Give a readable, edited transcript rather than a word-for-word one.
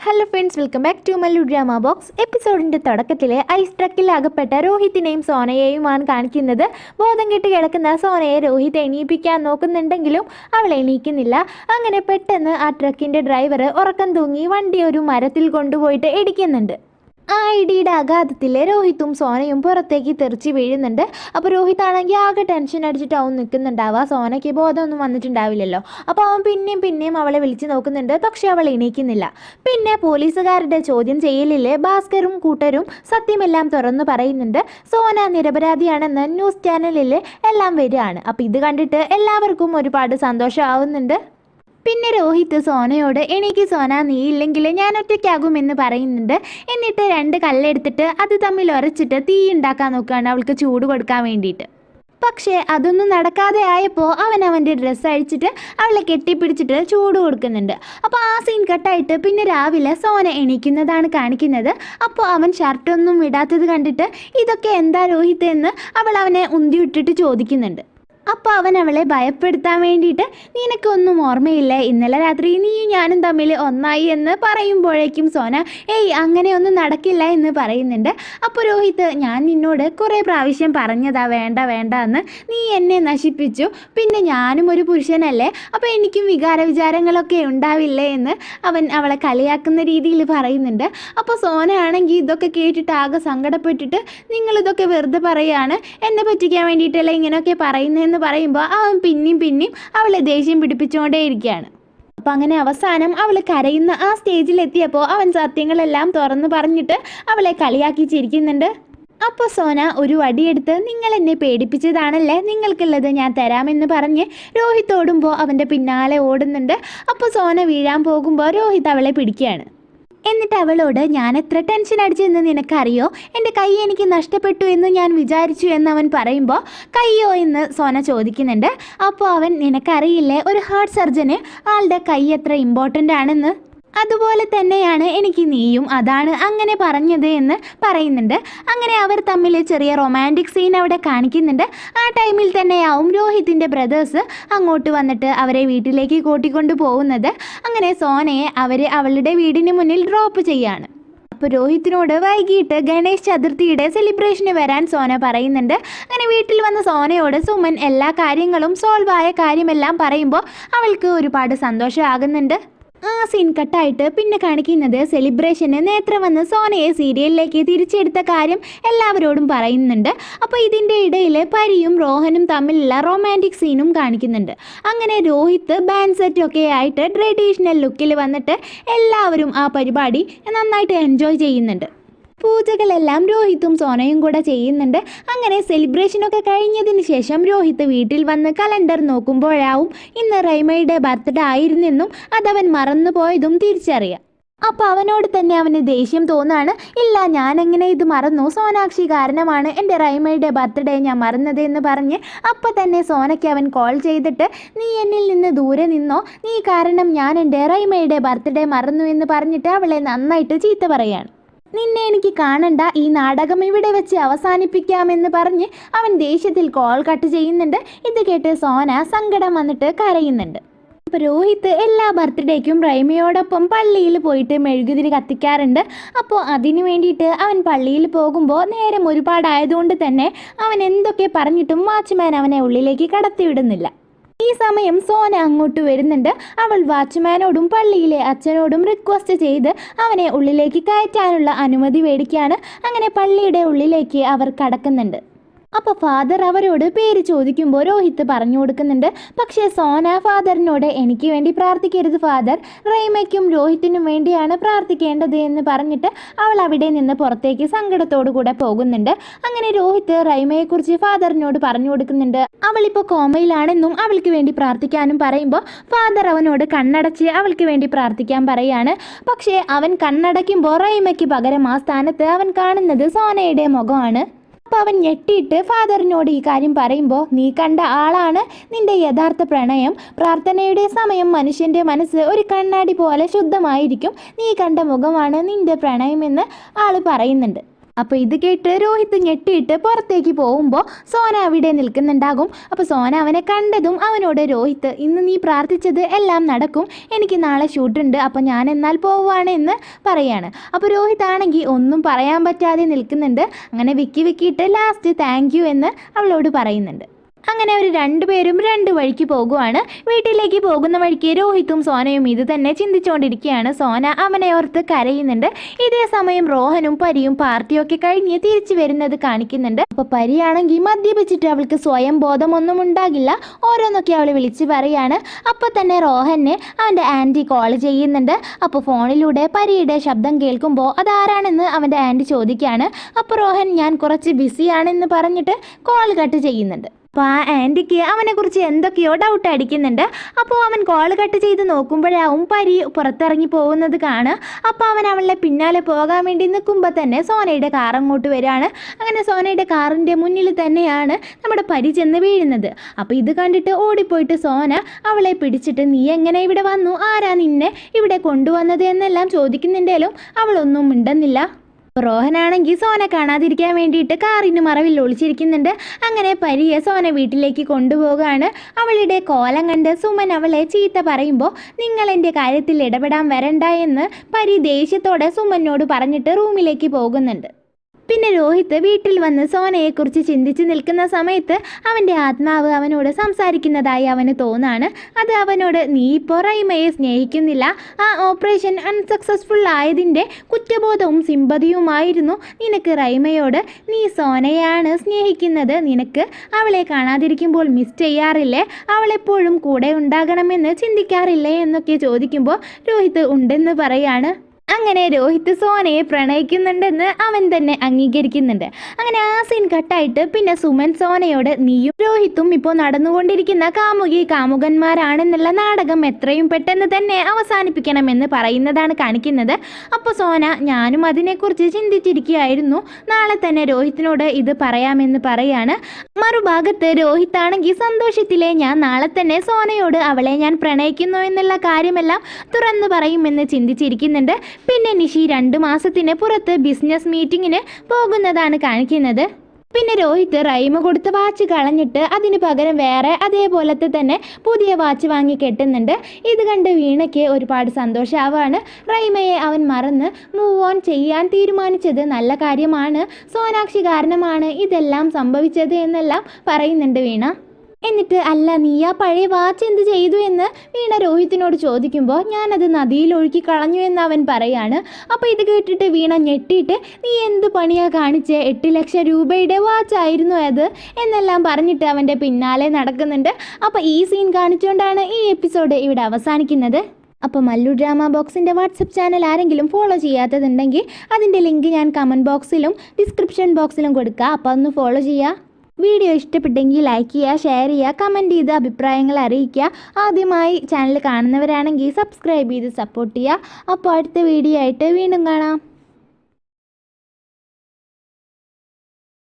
Hello friends, welcome back to Mallu drama box. എപ്പിസോഡിൻ്റെ തുടക്കത്തിൽ ice ട്രക്കിൽ അകപ്പെട്ട രോഹിത്തിനെയും സോനയെയുമാണ് കാണിക്കുന്നത്. ബോധം കെട്ട് കിടക്കുന്ന സോനയെ രോഹിത് എണീപ്പിക്കാൻ നോക്കുന്നുണ്ടെങ്കിലും അവൾ എണീക്കുന്നില്ല. അങ്ങനെ പെട്ടെന്ന് ആ ട്രക്കിൻ്റെ ഡ്രൈവർ ഉറക്കം തൂങ്ങി വണ്ടി ഒരു മരത്തിൽ കൊണ്ടുപോയിട്ട് ഇടിക്കുന്നുണ്ട്. ആ ഇടിയുടെ ആഘാതത്തിൽ രോഹിത്തും സോനയും പുറത്തേക്ക് തെറിച്ച് വീഴുന്നുണ്ട്. അപ്പോൾ രോഹിത് ആണെങ്കിൽ ആകെ ടെൻഷൻ അടിച്ചിട്ടാവും നിൽക്കുന്നുണ്ടാവുക. സോനയ്ക്ക് ബോധമൊന്നും വന്നിട്ടുണ്ടാവില്ലല്ലോ. അപ്പോൾ അവൻ പിന്നെയും അവളെ വിളിച്ച് നോക്കുന്നുണ്ട്. പക്ഷെ അവൾ എണീക്കുന്നില്ല. പിന്നെ പോലീസുകാരുടെ ചോദ്യം ചെയ്യലിൽ ഭാസ്കരും കൂട്ടരും സത്യമെല്ലാം തുറന്നു പറയുന്നുണ്ട്. സോന നിരപരാധിയാണെന്ന് ന്യൂസ് ചാനലിൽ എല്ലാം വരികയാണ്. അപ്പോൾ ഇത് കണ്ടിട്ട് എല്ലാവർക്കും ഒരുപാട് സന്തോഷമാവുന്നുണ്ട്. പിന്നെ രോഹിത് സോനയോട് എനിക്ക് സോന നീ ഇല്ലെങ്കിൽ ഞാൻ ഒറ്റയ്ക്കാകുമെന്ന് പറയുന്നുണ്ട്. എന്നിട്ട് 2 കല്ലെടുത്തിട്ട് അത് തമ്മിൽ ഉരച്ചിട്ട് തീ ഉണ്ടാക്കാൻ നോക്കുകയാണ് അവൾക്ക് ചൂട് കൊടുക്കാൻ വേണ്ടിയിട്ട്. പക്ഷേ അതൊന്നും നടക്കാതെ ആയപ്പോൾ അവൻ്റെ ഡ്രസ്സ് അഴിച്ചിട്ട് അവളെ കെട്ടിപ്പിടിച്ചിട്ട് ചൂട് കൊടുക്കുന്നുണ്ട്. അപ്പോൾ ആ സീൻ കട്ടായിട്ട് പിന്നെ രാവിലെ സോന എണീക്കുന്നതാണ് കാണിക്കുന്നത്. അപ്പോൾ അവൻ ഷർട്ടൊന്നും ഇടാത്തത് കണ്ടിട്ട് ഇതൊക്കെ എന്താ രോഹിത് എന്ന് അവനെ ഉന്തിവിട്ടിട്ട് ചോദിക്കുന്നുണ്ട്. അപ്പോൾ അവൻ അവളെ ഭയപ്പെടുത്താൻ വേണ്ടിയിട്ട് നിനക്കൊന്നും ഓർമ്മയില്ലേ, ഇന്നലെ രാത്രി നീയും ഞാനും തമ്മിൽ ഒന്നായി എന്ന് പറയുമ്പോഴേക്കും സോന അങ്ങനെയൊന്നും നടക്കില്ല എന്ന് പറയുന്നുണ്ട്. അപ്പോൾ രോഹിത് ഞാൻ നിന്നോട് കുറേ പ്രാവശ്യം പറഞ്ഞതാ വേണ്ട എന്ന്, നീ എന്നെ നശിപ്പിച്ചു, പിന്നെ ഞാനും ഒരു പുരുഷനല്ലേ, അപ്പോൾ എനിക്കും വികാരവിചാരങ്ങളൊക്കെ ഉണ്ടാവില്ലേ എന്ന് അവൻ അവളെ കളിയാക്കുന്ന രീതിയിൽ പറയുന്നുണ്ട്. അപ്പോൾ സോന ആണെങ്കിൽ ഇതൊക്കെ കേട്ടിട്ട് ആകെ സങ്കടപ്പെട്ടിട്ട് നിങ്ങളിതൊക്കെ വെറുതെ പറയുകയാണ്, എന്നെ പറ്റിക്കാൻ വേണ്ടിയിട്ടല്ലേ ഇങ്ങനെയൊക്കെ പറയുന്നതെന്ന് പറയുമ്പോൾ അവൻ പിന്നെയും അവളെ ദേഷ്യം പിടിപ്പിച്ചുകൊണ്ടേയിരിക്കുകയാണ്. അപ്പം അങ്ങനെ അവസാനം അവൾ കരയുന്ന ആ സ്റ്റേജിലെത്തിയപ്പോൾ അവൻ സത്യങ്ങളെല്ലാം തുറന്നു പറഞ്ഞിട്ട് അവളെ കളിയാക്കി ചിരിക്കുന്നുണ്ട്. അപ്പോൾ സോന ഒരു വടിയെടുത്ത് നിങ്ങൾ എന്നെ പേടിപ്പിച്ചതാണല്ലേ, നിങ്ങൾക്കുള്ളത് ഞാൻ തരാമെന്ന് പറഞ്ഞ് രോഹിത് ഓടുമ്പോൾ അവൻ്റെ പിന്നാലെ ഓടുന്നുണ്ട്. അപ്പോൾ സോന വീഴാൻ പോകുമ്പോൾ രോഹിത് അവളെ പിടിക്കുകയാണ്. എന്നിട്ട് അവളോട് ഞാൻ എത്ര ടെൻഷൻ അടിച്ചെന്ന് നിനക്കറിയോ, എൻ്റെ കൈ എനിക്ക് നഷ്ടപ്പെട്ടു എന്ന് ഞാൻ വിചാരിച്ചു എന്ന് അവൻ പറയുമ്പോൾ കയ്യോ എന്ന് സോന ചോദിക്കുന്നുണ്ട്. അപ്പോൾ അവൻ നിനക്കറിയില്ലേ ഒരു ഹാർട്ട് സർജന് ആളുടെ കൈ എത്ര ഇമ്പോർട്ടൻ്റ് ആണെന്ന്, അതുപോലെ തന്നെയാണ് എനിക്ക് നീയും അതാണ് അങ്ങനെ പറഞ്ഞത് എന്ന് പറയുന്നുണ്ട്. അങ്ങനെ അവർ തമ്മിൽ ചെറിയ റൊമാൻറ്റിക് സീൻ അവിടെ കാണിക്കുന്നുണ്ട്. ആ ടൈമിൽ തന്നെയാവും രോഹിത്തിൻ്റെ ബ്രദേഴ്സ് അങ്ങോട്ട് വന്നിട്ട് അവരെ വീട്ടിലേക്ക് കൂട്ടിക്കൊണ്ടു പോകുന്നത്. അങ്ങനെ സോനയെ അവർ അവളുടെ വീടിന് മുന്നിൽ ഡ്രോപ്പ് ചെയ്യാണ്. അപ്പോൾ രോഹിത്തിനോട് വൈകിട്ട് ഗണേശ് ചതുർത്ഥിയുടെ സെലിബ്രേഷന് വരാൻ സോന പറയുന്നുണ്ട്. അങ്ങനെ വീട്ടിൽ വന്ന സോനയോട് സുമൻ എല്ലാ കാര്യങ്ങളും സോൾവ് ആയ കാര്യമെല്ലാം പറയുമ്പോൾ അവൾക്ക് ഒരുപാട് സന്തോഷമാകുന്നുണ്ട്. ആ സീൻ കട്ടായിട്ട് പിന്നെ കാണിക്കുന്നത് സെലിബ്രേഷന് നേത്ര വന്ന് സോനയെ സീരിയലിലേക്ക് തിരിച്ചെടുത്ത കാര്യം എല്ലാവരോടും പറയുന്നുണ്ട്. അപ്പോൾ ഇതിൻ്റെ ഇടയിൽ പരിയും റോഹനും തമ്മിലുള്ള റൊമാൻറ്റിക് സീനും കാണിക്കുന്നുണ്ട്. അങ്ങനെ രോഹിത് ബാൻഡ് സെറ്റൊക്കെ ആയിട്ട് ട്രഡീഷണൽ ലുക്കിൽ വന്നിട്ട് എല്ലാവരും ആ പരിപാടി നന്നായിട്ട് എൻജോയ് ചെയ്യുന്നുണ്ട്. പൂജകളെല്ലാം രോഹിത്തും സോനയും കൂടെ ചെയ്യുന്നുണ്ട്. അങ്ങനെ സെലിബ്രേഷനൊക്കെ കഴിഞ്ഞതിന് ശേഷം രോഹിത് വീട്ടിൽ വന്ന് കലണ്ടർ നോക്കുമ്പോഴാവും ഇന്ന് റൈമയുടെ ബർത്ത്ഡേ ആയിരുന്നെന്നും അതവൻ മറന്നുപോയതും തിരിച്ചറിയാം. അപ്പോൾ അവനോട് തന്നെ അവന് ദേഷ്യം തോന്നാണ്. ഇല്ല ഞാൻ എങ്ങനെ ഇത് മറന്നു, സോനാക്ഷി കാരണമാണ് എൻ്റെ റൈമയുടെ ബർത്ത്ഡേ ഞാൻ മറന്നത് എന്ന് പറഞ്ഞ് അപ്പോൾ തന്നെ സോനയ്ക്ക് അവൻ കോൾ ചെയ്തിട്ട് നീ എന്നിൽ നിന്ന് ദൂരെ നിന്നോ, നീ കാരണം ഞാൻ എൻ്റെ റൈമയുടെ ബർത്ത്ഡേ മറന്നു എന്ന് പറഞ്ഞിട്ട് അവളെ നന്നായിട്ട് ചീത്ത പറയാണ്. നിന്നെ എനിക്ക് കാണണ്ട, ഈ നാടകം ഇവിടെ വെച്ച് അവസാനിപ്പിക്കാമെന്ന് പറഞ്ഞ് അവൻ ദേഷ്യത്തിൽ കോൾ കട്ട് ചെയ്യുന്നുണ്ട്. ഇത് കേട്ട് സോന സങ്കടം വന്നിട്ട് കരയുന്നുണ്ട്. അപ്പോൾ രോഹിത് എല്ലാ ബർത്ത്ഡേക്കും റൈമയോടൊപ്പം പള്ളിയിൽ പോയിട്ട് മെഴുകുതിരി കത്തിക്കാറുണ്ട്. അപ്പോൾ അതിനു വേണ്ടിയിട്ട് അവൻ പള്ളിയിൽ പോകുമ്പോൾ നേരം ഒരുപാടായതുകൊണ്ട് തന്നെ അവൻ എന്തൊക്കെ പറഞ്ഞിട്ടും വാച്ച്മാൻ അവനെ ഉള്ളിലേക്ക് കടത്തിവിടുന്നില്ല. ഈ സമയം സോന അങ്ങോട്ട് വരുന്നുണ്ട്. അവൾ വാച്ച്മാനോടും പള്ളിയിലെ അച്ഛനോടും റിക്വസ്റ്റ് ചെയ്ത് അവനെ ഉള്ളിലേക്ക് കയറ്റാനുള്ള അനുമതി മേടിക്കുകയാണ്. അങ്ങനെ പള്ളിയുടെ ഉള്ളിലേക്ക് അവർ കടക്കുന്നുണ്ട്. അപ്പോൾ ഫാദർ അവരോട് പേര് ചോദിക്കുമ്പോൾ രോഹിത് പറഞ്ഞു കൊടുക്കുന്നുണ്ട്. പക്ഷേ സോന ഫാദറിനോട് എനിക്ക് വേണ്ടി പ്രാർത്ഥിക്കരുത് ഫാദർ, റൈമയ്ക്കും രോഹിത്തിനും വേണ്ടിയാണ് പ്രാർത്ഥിക്കേണ്ടത് എന്ന് പറഞ്ഞിട്ട് അവൾ അവിടെ നിന്ന് പുറത്തേക്ക് സങ്കടത്തോടു കൂടെ പോകുന്നുണ്ട്. അങ്ങനെ രോഹിത് റൈമയെക്കുറിച്ച് ഫാദറിനോട് പറഞ്ഞു കൊടുക്കുന്നുണ്ട്. അവളിപ്പോൾ കോമയിലാണെന്നും അവൾക്ക് വേണ്ടി പ്രാർത്ഥിക്കാനും പറയുമ്പോൾ ഫാദർ അവനോട് കണ്ണടച്ച് അവൾക്ക് വേണ്ടി പ്രാർത്ഥിക്കാൻ പറയാണ്. പക്ഷേ അവൻ കണ്ണടയ്ക്കുമ്പോൾ റൈമയ്ക്ക് പകരം ആ സ്ഥാനത്ത് അവൻ കാണുന്നത് സോനയുടെ മുഖമാണ്. അപ്പോൾ അവൻ ഞെട്ടിയിട്ട് ഫാദറിനോട് ഈ കാര്യം പറയുമ്പോൾ നീ കണ്ട ആളാണ് നിന്റെ യഥാർത്ഥ പ്രണയം, പ്രാർത്ഥനയുടെ സമയം മനുഷ്യൻ്റെ മനസ്സ് ഒരു കണ്ണാടി പോലെ ശുദ്ധമായിരിക്കും, നീ കണ്ട മുഖമാണ് നിന്റെ പ്രണയമെന്ന് ആൾ പറയുന്നുണ്ട്. അപ്പോൾ ഇത് കേട്ട് രോഹിത് ഞെട്ടിയിട്ട് പുറത്തേക്ക് പോകുമ്പോൾ സോന അവിടെ നിൽക്കുന്നുണ്ടാകും. അപ്പോൾ സോന അവനെ കണ്ടതും അവനോട്, രോഹിത് ഇന്ന് നീ പ്രാർത്ഥിച്ചത് എല്ലാം നടക്കും, എനിക്ക് നാളെ ഷൂട്ടുണ്ട്, അപ്പോൾ ഞാൻ എന്നാൽ പോവുകയാണ് എന്ന് പറയാണ്. അപ്പോൾ രോഹിത് ആണെങ്കിൽ ഒന്നും പറയാൻ പറ്റാതെ നിൽക്കുന്നുണ്ട്. അങ്ങനെ വിക്കിയിട്ട് ലാസ്റ്റ് താങ്ക് യു എന്ന് അവളോട് പറയുന്നുണ്ട്. അങ്ങനെ അവർ രണ്ടുപേരും രണ്ട് വഴിക്ക് പോകുവാണ്. വീട്ടിലേക്ക് പോകുന്ന വഴിക്ക് രോഹിത്തും സോനയും ഇത് തന്നെ ചിന്തിച്ചുകൊണ്ടിരിക്കുകയാണ്. സോന അവനെ ഓർത്ത് കരയുന്നുണ്ട്. ഇതേ സമയം റോഹനും പരിയും പാർട്ടിയൊക്കെ കഴിഞ്ഞ് തിരിച്ചു വരുന്നത് കാണിക്കുന്നുണ്ട്. അപ്പോൾ പരിയാണെങ്കിൽ മദ്യപിച്ചിട്ട് അവൾക്ക് സ്വയം ബോധമൊന്നും ഉണ്ടാകില്ല. ഓരോന്നൊക്കെ അവൾ വിളിച്ച് പറയാണ്. അപ്പോൾ തന്നെ റോഹന് അവൻ്റെ ആൻറ്റി കോൾ ചെയ്യുന്നുണ്ട്. അപ്പോൾ ഫോണിലൂടെ പരിയുടെ ശബ്ദം കേൾക്കുമ്പോൾ അതാരാണെന്ന് അവൻ്റെ ആൻറ്റി ചോദിക്കുകയാണ്. അപ്പോൾ റോഹൻ ഞാൻ കുറച്ച് ബിസിയാണെന്ന് പറഞ്ഞിട്ട് കോൾ കട്ട് ചെയ്യുന്നുണ്ട്. അപ്പോൾ ആ ആൻറ്റിക്ക് അവനെക്കുറിച്ച് എന്തൊക്കെയോ ഡൗട്ട് അടിക്കുന്നുണ്ട്. അപ്പോൾ അവൻ കോൾ കട്ട് ചെയ്ത് നോക്കുമ്പോഴാവും പരി പുറത്തിറങ്ങി പോകുന്നത് കാണുക. അപ്പോൾ അവൻ അവളുടെ പിന്നാലെ പോകാൻ വേണ്ടി നിൽക്കുമ്പോൾ തന്നെ സോനയുടെ കാർ അങ്ങോട്ട് വരികയാണ്. അങ്ങനെ സോനയുടെ കാറിൻ്റെ മുന്നിൽ തന്നെയാണ് നമ്മുടെ പരി ചെന്ന് വീഴുന്നത്. അപ്പോൾ ഇത് കണ്ടിട്ട് ഓടിപ്പോയിട്ട് സോന അവളെ പിടിച്ചിട്ട് നീ എങ്ങനെ ഇവിടെ വന്നു, ആരാ നിന്നെ ഇവിടെ കൊണ്ടുവന്നത് എന്നെല്ലാം ചോദിക്കുന്നുണ്ടേലും അവളൊന്നും മിണ്ടുന്നില്ല. റോഹനാണെങ്കിൽ സോന കാണാതിരിക്കാൻ വേണ്ടിയിട്ട് കാറിന് മറവിൽ ഒളിച്ചിരിക്കുന്നുണ്ട്. അങ്ങനെ പരിയെ സോന വീട്ടിലേക്ക് കൊണ്ടുപോകുകയാണ്. അവളുടെ കോലം കണ്ട് സുമൻ അവളെ ചീത്ത പറയുമ്പോൾ നിങ്ങൾ എൻ്റെ കാര്യത്തിൽ ഇടപെടാൻ വരണ്ട എന്ന് പരി ദേഷ്യത്തോടെ സുമനോട് പറഞ്ഞിട്ട് റൂമിലേക്ക് പോകുന്നുണ്ട്. പിന്നെ രോഹിത് വീട്ടിൽ വന്ന് സോനയെക്കുറിച്ച് ചിന്തിച്ച് നിൽക്കുന്ന സമയത്ത് അവൻ്റെ ആത്മാവ് അവനോട് സംസാരിക്കുന്നതായി അവന് തോന്നാണ്. അത് അവനോട് നീ ഇപ്പോൾ റൈമയെ സ്നേഹിക്കുന്നില്ല, ആ ഓപ്പറേഷൻ അൺസക്സസ്ഫുൾ ആയതിൻ്റെ കുറ്റബോധവും സിമ്പതിയുമായിരുന്നു നിനക്ക് റൈമയോട്. നീ സോനയാണ് സ്നേഹിക്കുന്നത്, നിനക്ക് അവളെ കാണാതിരിക്കുമ്പോൾ മിസ് ചെയ്യാറില്ലേ, അവളെപ്പോഴും കൂടെ ഉണ്ടാകണമെന്ന് ചിന്തിക്കാറില്ലേ എന്നൊക്കെ ചോദിക്കുമ്പോൾ രോഹിത് ഉണ്ടെന്ന് പറയാണ്. അങ്ങനെ രോഹിത് സോനയെ പ്രണയിക്കുന്നുണ്ടെന്ന് അവൻ തന്നെ അംഗീകരിക്കുന്നുണ്ട്. അങ്ങനെ ആ സീൻ കട്ടായിട്ട് പിന്നെ സുമൻ സോനയോട് നീയും രോഹിത്തും ഇപ്പോൾ നടന്നുകൊണ്ടിരിക്കുന്ന കാമുകന്മാരാണെന്നുള്ള നാടകം എത്രയും പെട്ടെന്ന് തന്നെ അവസാനിപ്പിക്കണമെന്ന് പറയുന്നതാണ് കാണിക്കുന്നത്. അപ്പോൾ സോന ഞാനും അതിനെക്കുറിച്ച് ചിന്തിച്ചിരിക്കുകയായിരുന്നു, നാളെ തന്നെ രോഹിത്തിനോട് ഇത് പറയാമെന്ന് പറയാണ്. മറുഭാഗത്ത് രോഹിത് ആണെങ്കിൽ സന്തോഷത്തിലെ ഞാൻ നാളെ തന്നെ സോനയോട് അവളെ ഞാൻ പ്രണയിക്കുന്നു എന്നുള്ള കാര്യമെല്ലാം തുറന്നു പറയുമെന്ന് ചിന്തിച്ചിരിക്കുന്നുണ്ട്. പിന്നെ നിഷി 2 മാസത്തിന് പുറത്ത് ബിസിനസ് മീറ്റിങ്ങിന് പോകുന്നതാണ് കാണിക്കുന്നത്. പിന്നെ രോഹിത് റൈമ കൊടുത്ത വാച്ച് കളഞ്ഞിട്ട് അതിന് പകരം വേറെ അതേപോലത്തെ തന്നെ പുതിയ വാച്ച് വാങ്ങി കെട്ടുന്നുണ്ട്. ഇത് കണ്ട് വീണയ്ക്ക് ഒരുപാട് സന്തോഷമാവാണ്. റൈമയെ അവൻ മറന്ന് മൂവ് ഓൺ ചെയ്യാൻ തീരുമാനിച്ചത് നല്ല കാര്യമാണ്, സോനാക്ഷി കാരണമാണ് ഇതെല്ലാം സംഭവിച്ചത് എന്നെല്ലാം പറയുന്നുണ്ട് വീണ. എന്നിട്ട് അല്ല നീ ആ പഴയ വാച്ച് എന്ത് ചെയ്തു എന്ന് വീണ രോഹിത്തിനോട് ചോദിക്കുമ്പോൾ ഞാനത് നദിയിൽ ഒഴുക്കി കളഞ്ഞു എന്ന് അവൻ പറയാണ്. അപ്പോൾ ഇത് കേട്ടിട്ട് വീണ ഞെട്ടിയിട്ട് നീ എന്ത് പണിയാ കാണിച്ചേ, 8 ലക്ഷം രൂപയുടെ വാച്ചായിരുന്നു അത് എന്നെല്ലാം പറഞ്ഞിട്ട് അവൻ്റെ പിന്നാലെ നടക്കുന്നുണ്ട്. അപ്പോൾ ഈ സീൻ കാണിച്ചുകൊണ്ടാണ് ഈ എപ്പിസോഡ് ഇവിടെ അവസാനിക്കുന്നത്. അപ്പോൾ മല്ലു ഡ്രാമ ബോക്സിൻ്റെ വാട്സപ്പ് ചാനൽ ആരെങ്കിലും ഫോളോ ചെയ്യാത്തതുണ്ടെങ്കിൽ അതിൻ്റെ ലിങ്ക് ഞാൻ കമൻറ്റ് ബോക്സിലും ഡിസ്ക്രിപ്ഷൻ ബോക്സിലും കൊടുക്കുക. അപ്പോൾ ഒന്ന് ഫോളോ ചെയ്യുക. വീഡിയോ ഇഷ്ടപ്പെട്ടെങ്കിൽ ലൈക്ക് ചെയ്യുക, ഷെയർ ചെയ്യുക, കമൻറ്റ് ചെയ്ത് അഭിപ്രായങ്ങൾ അറിയിക്കുക. ആദ്യമായി ചാനൽ കാണുന്നവരാണെങ്കിൽ സബ്സ്ക്രൈബ് ചെയ്ത് സപ്പോർട്ട് ചെയ്യുക. അപ്പോൾ അടുത്ത വീഡിയോ ആയിട്ട് വീണ്ടും കാണാം.